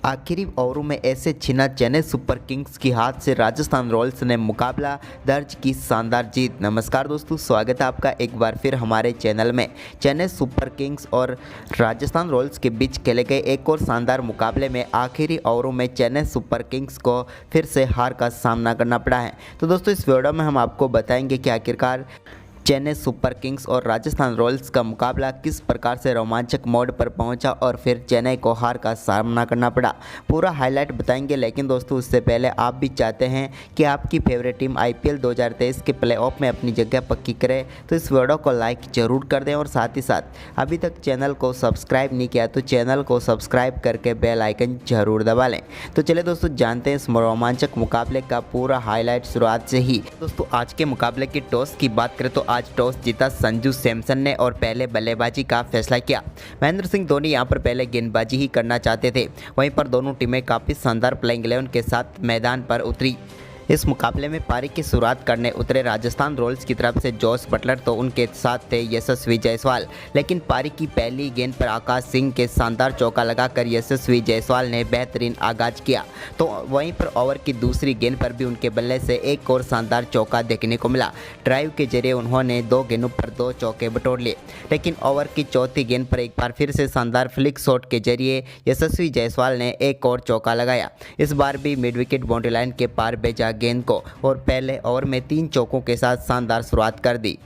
आखिरी ओवरों में ऐसे छिना चेन्नई सुपर किंग्स की हाथ से राजस्थान रॉयल्स ने मुकाबला दर्ज की शानदार जीत। नमस्कार दोस्तों, स्वागत है आपका एक बार फिर हमारे चैनल में। चेन्नई सुपर किंग्स और राजस्थान रॉयल्स के बीच खेले गए एक और शानदार मुकाबले में आखिरी ओवरों में चेन्नई सुपर किंग्स को फिर से हार का सामना करना पड़ा है। तो दोस्तों, इस वीडियो में हम आपको बताएंगे कि आखिरकार चेन्नई सुपर किंग्स और राजस्थान रॉयल्स का मुकाबला किस प्रकार से रोमांचक मोड पर पहुंचा और फिर चेन्नई को हार का सामना करना पड़ा। पूरा हाईलाइट बताएंगे, लेकिन दोस्तों उससे पहले आप भी चाहते हैं कि आपकी फेवरेट टीम आईपीएल 2023 के प्लेऑफ में अपनी जगह पक्की करे तो इस वीडियो को लाइक जरूर कर दें और साथ ही साथ अभी तक चैनल को सब्सक्राइब नहीं किया तो चैनल को सब्सक्राइब करके बेल आइकन जरूर दबा लें। तो चलिए दोस्तों, जानते हैं इस रोमांचक मुकाबले का पूरा हाईलाइट शुरुआत से ही। दोस्तों, आज के मुकाबले की टॉस की बात करें तो आज टॉस जीता संजू सैमसन ने और पहले बल्लेबाजी का फैसला किया। महेंद्र सिंह धोनी यहां पर पहले गेंदबाजी ही करना चाहते थे। वहीं पर दोनों टीमें काफ़ी शानदार प्लेइंग 11 के साथ मैदान पर उतरी। इस मुकाबले में पारी की शुरुआत करने उतरे राजस्थान रॉयल्स की तरफ से जोस बटलर, तो उनके साथ थे यशस्वी जायसवाल। लेकिन पारी की पहली गेंद पर आकाश सिंह के शानदार चौका लगाकर यशस्वी जायसवाल ने बेहतरीन आगाज किया। तो वहीं पर ओवर की दूसरी गेंद पर भी उनके बल्ले से एक और शानदार चौका देखने को मिला। ड्राइव के जरिए उन्होंने 2 गेंदों पर 2 चौके बटोर लिए। लेकिन ओवर की चौथी गेंद पर एक बार फिर से शानदार फ्लिक शॉट के जरिए यशस्वी जायसवाल ने एक और चौका लगाया। इस बार भी मिड विकेट बाउंड्री लाइन के पार भेजा गेंद को और पहले ओवर में 3 चौकों के साथ शानदार शुरुआत कर दी।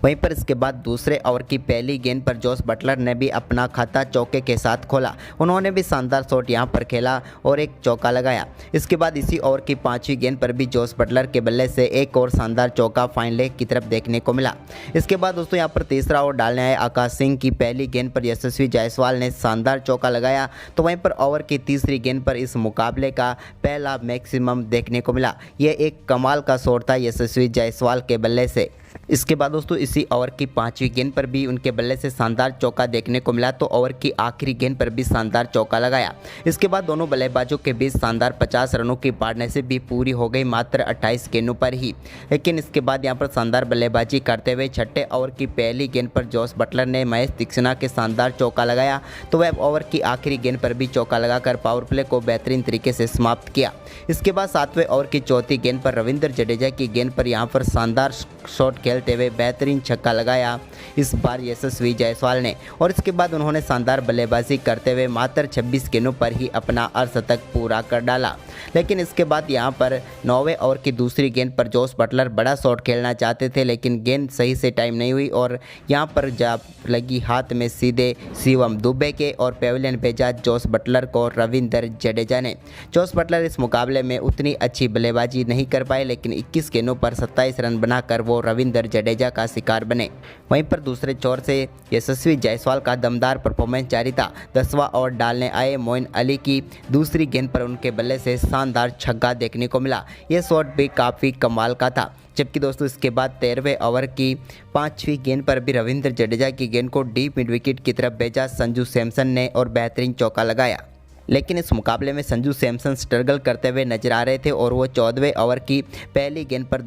वहीं पर इसके बाद दूसरे ओवर की पहली गेंद पर जोस बटलर ने भी अपना खाता चौके के साथ खोला। उन्होंने भी शानदार शॉट यहां पर खेला और एक चौका लगाया। इसके बाद इसी ओवर की 5वीं गेंद पर भी जोस बटलर के बल्ले से एक और शानदार चौका फाइन लेग की तरफ देखने को मिला। इसके बाद दोस्तों यहां पर तीसरा ओवर डालने आए आकाश सिंह की पहली गेंद पर यशस्वी जायसवाल ने शानदार चौका लगाया। तो वहीं पर ओवर की तीसरी गेंद पर इस मुकाबले का पहला मैक्सिमम देखने को मिला। यह एक कमाल का शॉट था यशस्वी जायसवाल के बल्ले से। इसके बाद दोस्तों इसी ओवर की 5वीं गेंद पर भी उनके बल्ले से शानदार चौका देखने को मिला। तो ओवर की आखिरी गेंद पर भी शानदार चौका लगाया। इसके बाद दोनों बल्लेबाजों के बीच शानदार 50 रनों की पार्टनरशिप भी पूरी हो गई मात्र 28 गेंदों पर ही। लेकिन इसके बाद यहां पर शानदार बल्लेबाजी करते हुए छठे ओवर की पहली गेंद पर जोस बटलर ने महेश दीक्षित के शानदार चौका लगाया। तो वह ओवर की आखिरी गेंद पर भी चौका लगाकर पावर प्ले को बेहतरीन तरीके से समाप्त किया। इसके बाद 7वें ओवर की चौथी गेंद पर रविंद्र जडेजा की गेंद पर यहां पर शानदार शॉट खेलते हुए बेहतरीन छक्का लगाया इस बार यशस्वी जायसवाल ने। और इसके बाद उन्होंने शानदार बल्लेबाजी करते हुए मात्र 26 गेंदों पर ही अपना अर्धशतक पूरा कर डाला। लेकिन इसके बाद यहां पर 9वें ओवर की दूसरी गेंद पर जोस बटलर बड़ा शॉट खेलना चाहते थे, लेकिन गेंद सही से टाइम नहीं हुई और यहां पर जा लगी हाथ में सीधे शिवम दुबे के और पेविलियन भेजा जोस बटलर को रविंद्र जडेजा ने। जोस बटलर इस मुकाबले में उतनी अच्छी बल्लेबाजी नहीं कर पाए, लेकिन 21 गेंदों पर 27 रन बनाकर वो रविंद्र जडेजा का शिकार बने। वहीं पर दूसरे छोर से यशस्वी जायसवाल का दमदार परफॉर्मेंस जारी था। 10वां ओवर डालने आए मोइन अली की दूसरी गेंद पर उनके बल्ले से शानदार छक्का देखने को मिला। यह शॉट भी काफ़ी कमाल का था। जबकि दोस्तों इसके बाद 13वें ओवर की 5वीं गेंद पर भी रविंद्र जडेजा की गेंद को डीप मिड विकेट की तरफ भेजा संजू सैमसन ने और बेहतरीन चौका लगाया। लेकिन इस मुकाबले में संजू सैमसन स्ट्रगल करते हुए नजर आ रहे थे और वो 14वें ओवर की पहली गेंद पर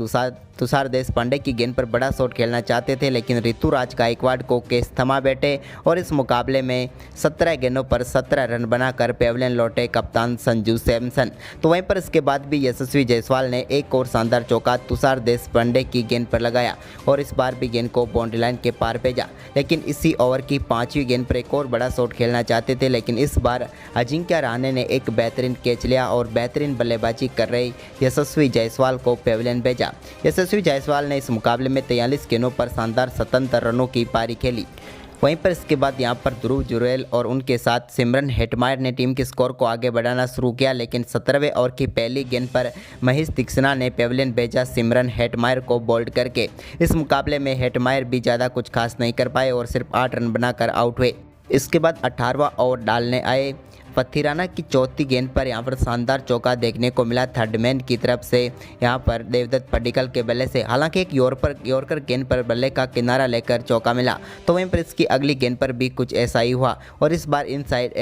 तुषार देशपांडे की गेंद पर बड़ा शॉट खेलना चाहते थे, लेकिन ऋतुराज गायकवाड़ को केस थमा बैठे और इस मुकाबले में 17 गेंदों पर 17 रन बनाकर पेविलियन लौटे कप्तान संजू सैमसन। तो वहीं पर इसके बाद भी यशस्वी जायसवाल ने एक और शानदार चौका तुषार देशपांडे की गेंद पर लगाया और इस बार भी गेंद को बाउंड्री लाइन के पार भेजा। लेकिन इसी ओवर की 5वीं गेंद पर एक और बड़ा शॉट खेलना चाहते थे, लेकिन इस बार अजिंक्य रहाणे ने एक बेहतरीन कैच लिया और बेहतरीन बल्लेबाजी कर रहे यशस्वी जायसवाल को पेविलियन भेजा। यशस्वी जायसवाल ने इस मुकाबले में 43 गेंदों पर शानदार 77 रनों की पारी खेली। वहीं पर इसके बाद यहां पर ध्रुव जुरैल और उनके साथ सिमरन हेटमायर ने टीम के स्कोर को आगे बढ़ाना शुरू किया। लेकिन 17वें ओवर की पहली गेंद पर महेश दीक्षित ने पेविलियन भेजा सिमरन हेटमायर को बोल्ड करके। इस मुकाबले में हेटमायर भी ज़्यादा कुछ खास नहीं कर पाए और सिर्फ 8 रन बनाकर आउट हुए। इसके बाद 18वां ओवर डालने आए पथिराना की चौथी गेंद पर यहां पर शानदार चौका देखने को मिला थर्ड मैन की तरफ से यहां पर देवदत्त पडिक्कल के बल्ले से। हालांकि एक यॉर्कर गेंद पर बल्ले का किनारा लेकर चौका मिला। तो वहीं पर इसकी अगली गेंद पर भी कुछ ऐसा ही हुआ और इस बार इनसाइड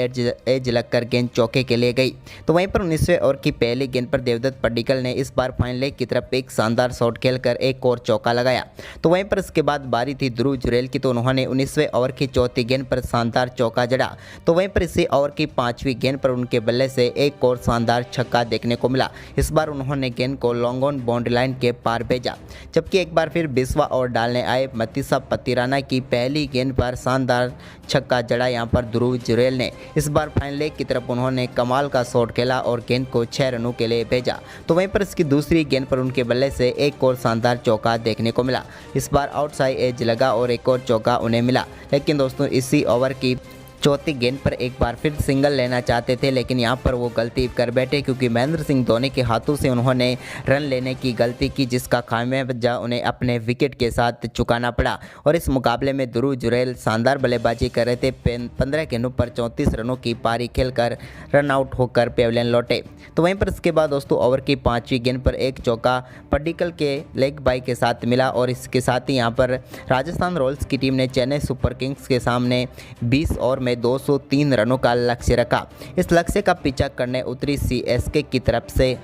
एज लगकर गेंद चौके के लिए गई। तो वहीं पर 19वें ओवर की पहली गेंद पर देवदत्त पडिक्कल ने इस बार फाइन लेग की तरफ एक शानदार शॉट खेलकर एक और चौका लगाया। तो वहीं पर इसके बाद बारी थी ध्रुव जुरैल की, तो उन्होंने 19वें ओवर की चौथी गेंद पर शानदार चौका जड़ा। तो वहीं पर इसी ओवर की 5 5वीं गेंद पर उनके बल्ले से एक और शानदार छक्का देखने को मिला। इस बार उन्होंने गेंद को लॉन्ग ऑन बाउंड्री लाइन के पार भेजा, जबकि एक बार फिर 20वां ओवर डालने आए मतीसा पतिराना की पहली गेंद पर शानदार छक्का जड़ा यहाँ पर ध्रुव जुरेल ने। इस बार फाइन लेग की तरफ उन्होंने कमाल का शॉट खेला और गेंद को 6 रनों के लिए भेजा। तो वहीं पर इसकी दूसरी गेंद पर उनके बल्ले से एक और शानदार चौका देखने को मिला। इस बार आउटसाइड एज लगा और एक और चौका उन्हें मिला, लेकिन दोस्तों इसी ओवर की चौथी गेंद पर एक बार फिर सिंगल लेना चाहते थे, लेकिन यहां पर वो गलती कर बैठे क्योंकि महेंद्र सिंह धोनी के हाथों से उन्होंने रन लेने की गलती की, जिसका खामियाजा उन्हें अपने विकेट के साथ चुकाना पड़ा। और इस मुकाबले में ध्रुव जुरेल शानदार बल्लेबाजी कर रहे थे। 15 गेंदों पर 34 रनों की पारी खेलकर रन आउट होकर पेविलियन लौटे। तो वहीं पर इसके बाद दोस्तों ओवर की 5वीं गेंद पर एक चौका पडिक्कल के लेग बाई के साथ मिला और इसके साथ ही यहाँ पर राजस्थान रॉयल्स की टीम ने चेन्नई सुपर किंग्स के सामने 20 ओवर में 203 रनों का लक्ष्य रखा। इस लक्ष्य का पीछा करने उतरी सीएसके की तरफ से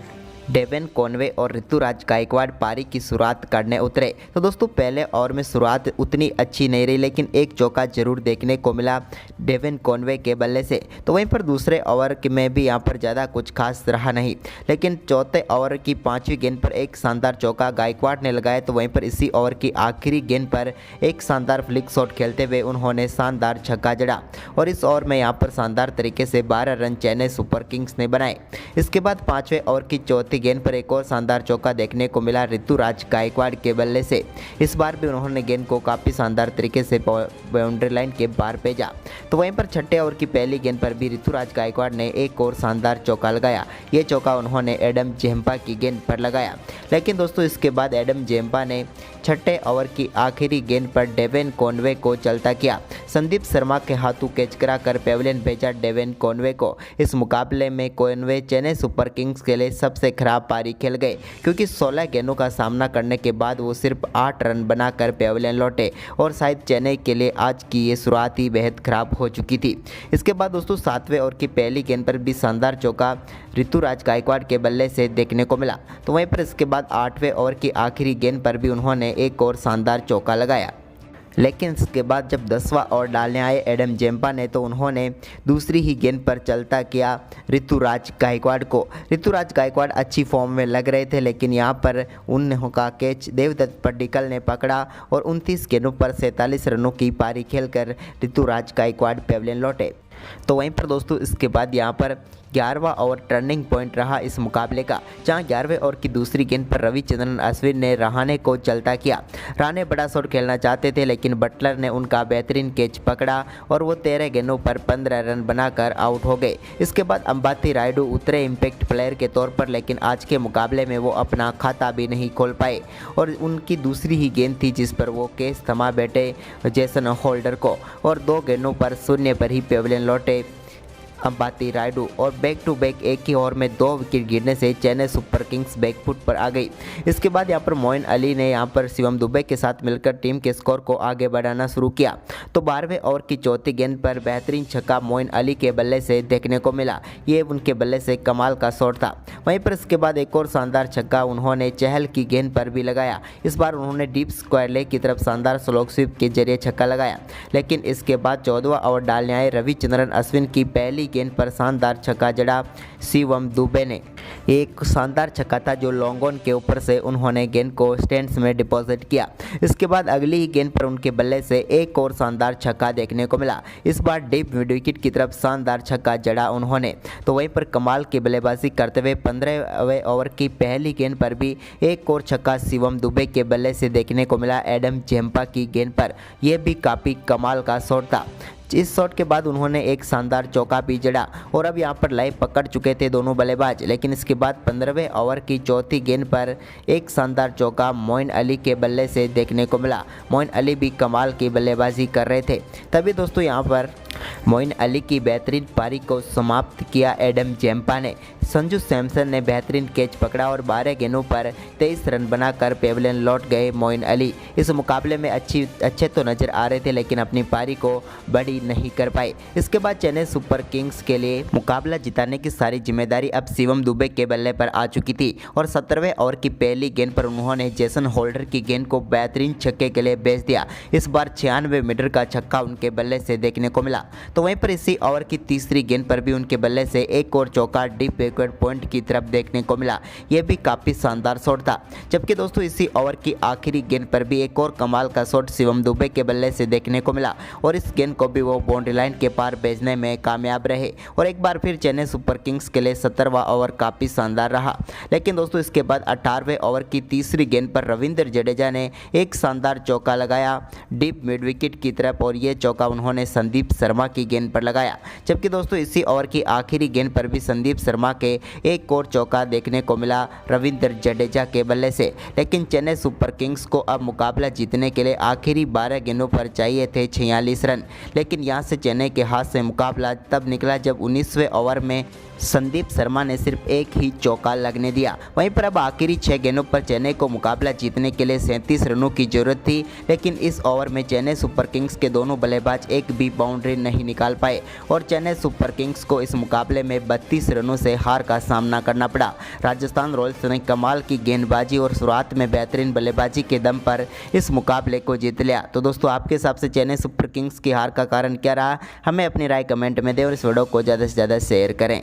डेवन कॉनवे और ऋतुराज गायकवाड़ पारी की शुरुआत करने उतरे। तो दोस्तों पहले ओवर में शुरुआत उतनी अच्छी नहीं रही, लेकिन एक चौका जरूर देखने को मिला डेवन कॉनवे के बल्ले से। तो वहीं पर दूसरे ओवर में भी यहाँ पर ज़्यादा कुछ खास रहा नहीं, लेकिन चौथे ओवर की 5वीं गेंद पर एक शानदार चौका गायकवाड़ ने लगाया। तो वहीं पर इसी ओवर की आखिरी गेंद पर एक शानदार फ्लिक शॉट खेलते हुए उन्होंने शानदार छक्का जड़ा और इस ओवर में यहाँ पर शानदार तरीके से 12 रन चेन्नई सुपर किंग्स ने बनाए। इसके बाद 5वें ओवर की चौथी गेंद पर एक और शानदार चौका देखने को मिला ऋतुराज गायकवाड़ के बल्ले से। इस बार भी उन्होंने गेंद को काफ़ी शानदार तरीके से बाउंड्री लाइन के बाहर भेजा। तो वहीं पर छठे ओवर की पहली गेंद पर भी ऋतुराज गायकवाड़ ने एक और शानदार चौका लगाया। ये चौका उन्होंने एडम जेम्पा की गेंद पर लगाया, लेकिन दोस्तों इसके बाद एडम जेम्पा ने छठे ओवर की आखिरी गेंद पर डेवन कॉनवे को चलता किया। संदीप शर्मा के हाथों कैच कराकर पेविलियन भेजा डेवन कॉनवे को। इस मुकाबले में कॉनवे चेन्नई सुपर किंग्स के लिए सबसे खराब पारी खेल गए, क्योंकि 16 गेंदों का सामना करने के बाद वो सिर्फ 8 रन बनाकर पेविलियन लौटे और शायद चेन्नई के लिए आज की ये शुरुआत ही बेहद खराब हो चुकी थी। इसके बाद दोस्तों 7वें ओवर की पहली गेंद पर भी शानदार चौका ऋतुराज गायकवाड़ के बल्ले से देखने को मिला। तो वहीं पर इसके बाद 8वें ओवर की आखिरी गेंद पर भी उन्होंने एक और शानदार चौका लगाया, लेकिन इसके बाद जब 10वां ओवर डालने आए एडम जेम्पा ने तो उन्होंने दूसरी ही गेंद पर चलता किया ऋतुराज गायकवाड़ को। ऋतुराज गायकवाड़ अच्छी फॉर्म में लग रहे थे, लेकिन यहाँ पर उनका कैच देवदत्त पडिक्कल ने पकड़ा और 29 गेंदों पर 47 रनों की पारी खेलकर ऋतुराज गायकवाड़ पेविलियन लौटे। तो वहीं पर दोस्तों इसके बाद यहाँ पर 11वां ओवर टर्निंग पॉइंट रहा इस मुकाबले का, जहां 11वें ओवर की दूसरी गेंद पर रविचंद्रन अश्विन ने रहाणे को चलता किया। रहाणे बड़ा शॉट खेलना चाहते थे, लेकिन बटलर ने उनका बेहतरीन कैच पकड़ा और वो 13 गेंदों पर 15 रन बनाकर आउट हो गए। इसके बाद अंबाती रायडू उतरे इम्पैक्ट प्लेयर के तौर पर, लेकिन आज के मुकाबले में वो अपना खाता भी नहीं खोल पाए और उनकी दूसरी ही गेंद थी जिस पर वो कैच थमा बैठे जेसन होल्डर को और 2 गेंदों पर 0 पर ही पेविलियन लौटे अंबाती रायडू और बैक टू बैक एक ही ओवर में 2 विकेट गिरने से चेन्नई सुपर किंग्स बैकफुट पर आ गई। इसके बाद यहाँ पर मोइन अली ने यहाँ पर शिवम दुबे के साथ मिलकर टीम के स्कोर को आगे बढ़ाना शुरू किया। तो 12वें ओवर की चौथी गेंद पर बेहतरीन छक्का मोइन अली के बल्ले से देखने को मिला। ये उनके बल्ले से कमाल का शॉट था। वहीं पर इसके बाद एक और शानदार छक्का उन्होंने चहल की गेंद पर भी लगाया। इस बार उन्होंने डीप स्क्वायर लेग की तरफ शानदार स्लोक स्वीप के जरिए छक्का लगाया, लेकिन इसके बाद 14वां ओवर डालने आए रविचंद्रन अश्विन की पहली गेंद पर शानदार छक्का जड़ा शिवम दुबे ने। एक शानदार छक्का था जो लॉन्ग ऑन के ऊपर से उन्होंने गेंद को स्टैंड्स में डिपॉजिट किया। इसके बाद अगली ही गेंद पर उनके बल्ले से एक और शानदार छक्का देखने को मिला। इस बार डीप मिड विकेट की तरफ शानदार छक्का जड़ा उन्होंने। तो वहीं पर कमाल की बल्लेबाजी करते हुए 15वें ओवर की पहली गेंद पर भी एक और छक्का शिवम दुबे के बल्ले से देखने को मिला एडम जेम्पा की गेंद पर। यह भी काफ़ी कमाल का शॉट था। इस शॉट के बाद उन्होंने एक शानदार चौका भी जड़ा और अब यहाँ पर लाइव पकड़ चुके थे दोनों बल्लेबाज, लेकिन इसके बाद 15वें ओवर की चौथी गेंद पर एक शानदार चौका मोइन अली के बल्ले से देखने को मिला। मोइन अली भी कमाल की बल्लेबाजी कर रहे थे। तभी दोस्तों यहाँ पर मोइन अली की बेहतरीन पारी को समाप्त किया एडम जेम्पा ने। संजू सैमसन ने बेहतरीन कैच पकड़ा और 12 गेंदों पर 23 रन बनाकर पेविलियन लौट गए मोइन अली। इस मुकाबले में अच्छे तो नजर आ रहे थे, लेकिन अपनी पारी को बड़ी नहीं कर पाए। इसके बाद चेन्नई सुपर किंग्स के लिए मुकाबला जिताने की सारी जिम्मेदारी अब शिवम दुबे के बल्ले पर आ चुकी थी और 17वें ओवर की पहली गेंद पर उन्होंने जेसन होल्डर की गेंद को बेहतरीन छक्के के लिए बेच दिया। इस बार 96 मीटर का छक्का उनके बल्ले से देखने को मिला। तो वहीं पर इसी ओवर की तीसरी गेंद पर भी उनके बल्ले से एक और चौका डीप बैकवर्ड पॉइंट की तरफ देखने को मिला। यह भी काफ़ी शानदार शॉट था। जबकि दोस्तों इसी ओवर की आखिरी गेंद पर भी एक और कमाल का शॉट शिवम दुबे के बल्ले से देखने को मिला और इस गेंद को भी वो बाउंड्री लाइन के पार भेजने में कामयाब रहे। और एक बार फिर चेन्नई सुपर किंग्स के लिए 17वां ओवर काफ़ी शानदार रहा। लेकिन दोस्तों इसके बाद 18वें ओवर की तीसरी गेंद पर रविंद्र जडेजा ने एक शानदार चौका लगाया डीप मिड विकेट की तरफ और ये चौका उन्होंने संदीप शर्मा की गेंद पर लगाया। जबकि दोस्तों इसी ओवर की आखिरी गेंद पर भी संदीप शर्मा के एक और चौका देखने को मिला रविंद्र जडेजा के बल्ले से। लेकिन चेन्नई सुपर किंग्स को अब मुकाबला जीतने के लिए आखिरी 12 गेंदों पर चाहिए थे 46 रन। लेकिन यहां से चेन्नई के हाथ से मुकाबला तब निकला जब 19वें ओवर में संदीप शर्मा ने सिर्फ एक ही चौका लगने दिया। वहीं पर अब आखिरी 6 गेंदों पर चेन्नई को मुकाबला जीतने के लिए 37 रनों की जरूरत थी। लेकिन इस ओवर में चेन्नई सुपर किंग्स के दोनों बल्लेबाज एक भी बाउंड्री नहीं निकाल पाए और चेन्नई सुपर किंग्स को इस मुकाबले में 32 रनों से हार का सामना करना पड़ा। राजस्थान रॉयल्स ने कमाल की गेंदबाजी और शुरुआत में बेहतरीन बल्लेबाजी के दम पर इस मुकाबले को जीत लिया। तो दोस्तों आपके हिसाब से चेन्नई सुपर किंग्स की हार का कारण क्या रहा? हमें अपनी राय कमेंट में दें और इस वीडियो को ज़्यादा से ज़्यादा शेयर करें।